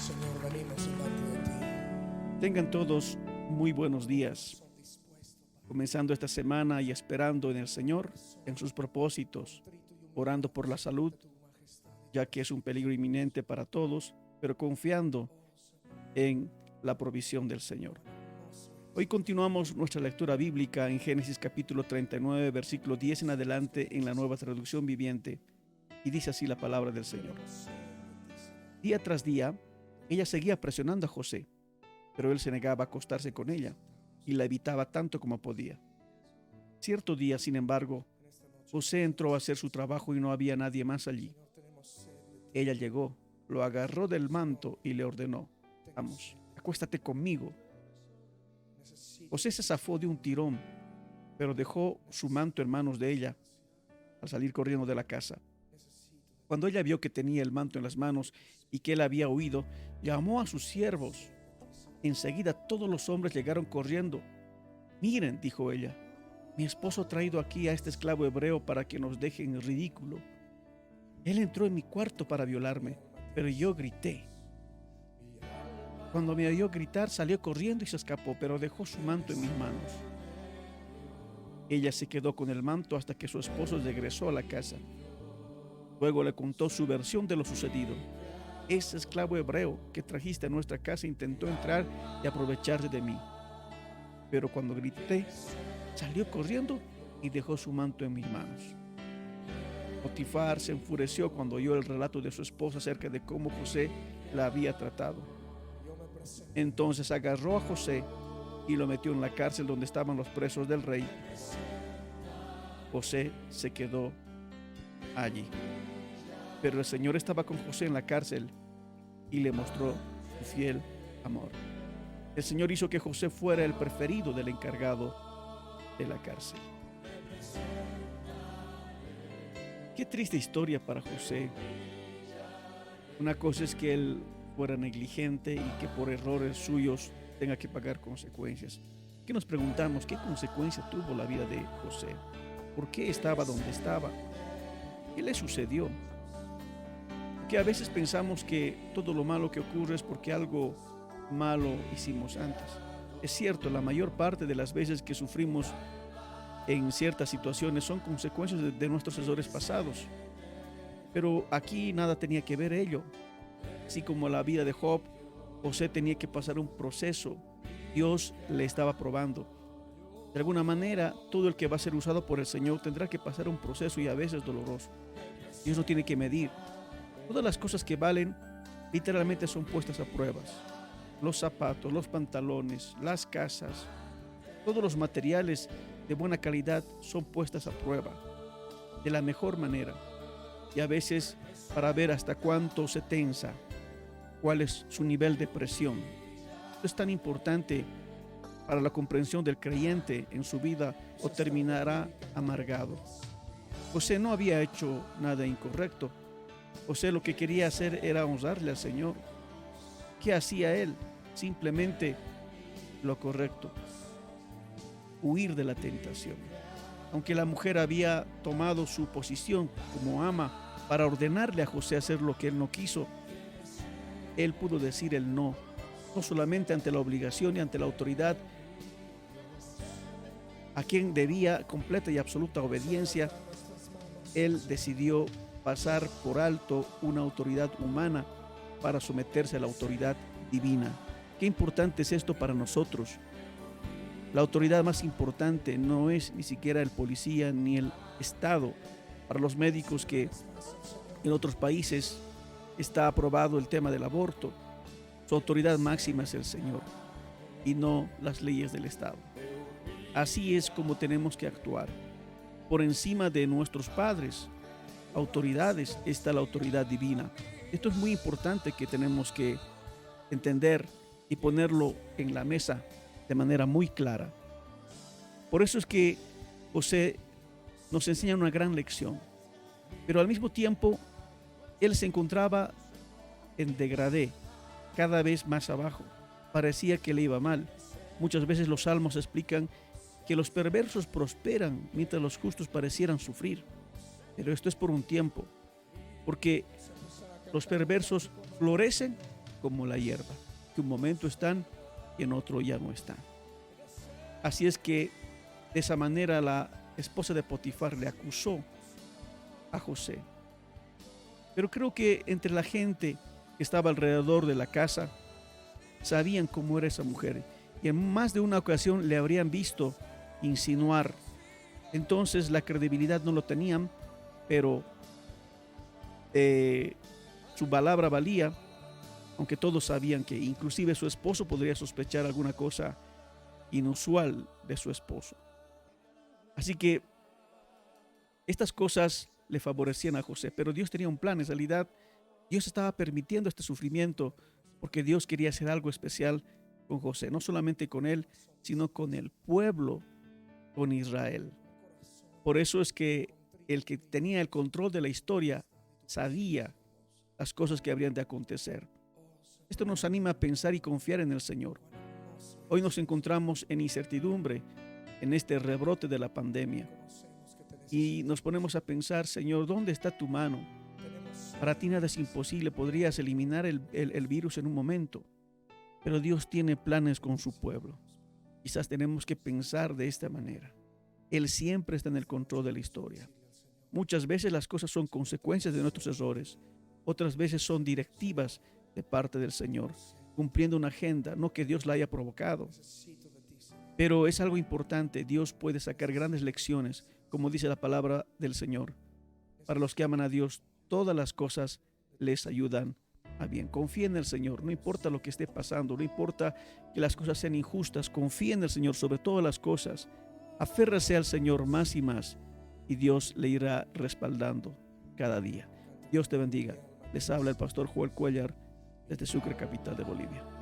Señor, venimos delante de Tengan todos muy buenos días, comenzando esta semana y esperando en el Señor, en sus propósitos, orando por la salud, ya que es un peligro inminente para todos, pero confiando en la provisión del Señor. Hoy continuamos nuestra lectura bíblica en Génesis capítulo 39, versículo 10 en adelante en la Nueva Traducción Viviente, y dice así la palabra del Señor. Día tras día, ella seguía presionando a José, pero él se negaba a acostarse con ella y la evitaba tanto como podía. Cierto día, sin embargo, José entró a hacer su trabajo y no había nadie más allí. Ella llegó, lo agarró del manto y le ordenó: vamos, acuéstate conmigo. José se zafó de un tirón, pero dejó su manto en manos de ella al salir corriendo de la casa. Cuando ella vio que tenía el manto en las manos y que él había huido, llamó a sus siervos. Enseguida todos los hombres llegaron corriendo. Miren, dijo ella, mi esposo ha traído aquí a este esclavo hebreo para que nos deje en ridículo. Él entró en mi cuarto para violarme, pero yo grité. Cuando me oyó gritar, salió corriendo y se escapó, pero dejó su manto en mis manos. Ella se quedó con el manto hasta que su esposo regresó a la casa. Luego le contó su versión de lo sucedido. Ese esclavo hebreo que trajiste a nuestra casa intentó entrar y aprovecharse de mí. Pero cuando grité, salió corriendo y dejó su manto en mis manos. Potifar se enfureció cuando oyó el relato de su esposa acerca de cómo José la había tratado. Entonces agarró a José y lo metió en la cárcel donde estaban los presos del rey. José se quedó allí. Pero el Señor estaba con José en la cárcel y le mostró su fiel amor. El Señor hizo que José fuera el preferido del encargado de la cárcel. Qué triste historia para José. Una cosa es que él fuera negligente y que por errores suyos tenga que pagar consecuencias. ¿Qué nos preguntamos? ¿Qué consecuencia tuvo la vida de José? ¿Por qué estaba donde estaba? ¿Qué le sucedió? Que a veces pensamos que todo lo malo que ocurre es porque algo malo hicimos antes. Es cierto, la mayor parte de las veces que sufrimos en ciertas situaciones son consecuencias de nuestros errores pasados. Pero aquí nada tenía que ver ello. Así como la vida de Job, José tenía que pasar un proceso. Dios le estaba probando. De alguna manera, todo el que va a ser usado por el Señor tendrá que pasar un proceso y a veces doloroso. Dios no tiene que medir. Todas las cosas que valen literalmente son puestas a pruebas. Los zapatos, los pantalones, las casas, todos los materiales de buena calidad son puestas a prueba de la mejor manera. Y a veces para ver hasta cuánto se tensa, cuál es su nivel de presión. Esto es tan importante para la comprensión del creyente en su vida o terminará amargado. José no había hecho nada incorrecto. José lo que quería hacer era honrarle al Señor. ¿Qué hacía él? Simplemente lo correcto. Huir de la tentación. Aunque la mujer había tomado su posición como ama para ordenarle a José hacer lo que él no quiso, él pudo decir el no, no solamente ante la obligación y ante la autoridad a quien debía completa y absoluta obediencia. Él decidió pasar por alto una autoridad humana para someterse a la autoridad divina. Qué importante es esto para nosotros. La autoridad más importante no es ni siquiera el policía ni el Estado. Para los médicos que en otros países está aprobado el tema del aborto, su autoridad máxima es el Señor y no las leyes del Estado. Así es como tenemos que actuar. Por encima de nuestros padres, autoridades, está la autoridad divina. Esto es muy importante que tenemos que entender y ponerlo en la mesa de manera muy clara. Por eso es que José nos enseña una gran lección, pero al mismo tiempo él se encontraba en degradé, cada vez más abajo. Parecía que le iba mal. Muchas veces los salmos explican que los perversos prosperan mientras los justos parecieran sufrir. Pero esto es por un tiempo, porque los perversos florecen como la hierba, que un momento están y en otro ya no están. Así es que de esa manera la esposa de Potifar le acusó a José. Pero creo que entre la gente que estaba alrededor de la casa sabían cómo era esa mujer y en más de una ocasión le habrían visto insinuar. Entonces la credibilidad no lo tenían, pero su palabra valía, aunque todos sabían que inclusive su esposo podría sospechar alguna cosa inusual de su esposo. Así que estas cosas le favorecían a José, pero Dios tenía un plan. En realidad, Dios estaba permitiendo este sufrimiento porque Dios quería hacer algo especial con José, no solamente con él, sino con el pueblo, con Israel. Por eso es que el que tenía el control de la historia sabía las cosas que habrían de acontecer. Esto nos anima a pensar y confiar en el Señor. Hoy nos encontramos en incertidumbre, en este rebrote de la pandemia. Y nos ponemos a pensar, Señor, ¿dónde está tu mano? Para ti nada es imposible, podrías eliminar el virus en un momento, pero Dios tiene planes con su pueblo. Quizás tenemos que pensar de esta manera. Él siempre está en el control de la historia. Muchas veces las cosas son consecuencias de nuestros errores, otras veces son directivas de parte del Señor, cumpliendo una agenda, no que Dios la haya provocado. Pero es algo importante, Dios puede sacar grandes lecciones, como dice la palabra del Señor. Para los que aman a Dios, todas las cosas les ayudan a bien. Confía en el Señor, no importa lo que esté pasando, no importa que las cosas sean injustas, confía en el Señor sobre todas las cosas. Aférrese al Señor más y más y Dios le irá respaldando cada día. Dios te bendiga. Les habla el pastor Joel Cuellar desde Sucre, capital de Bolivia.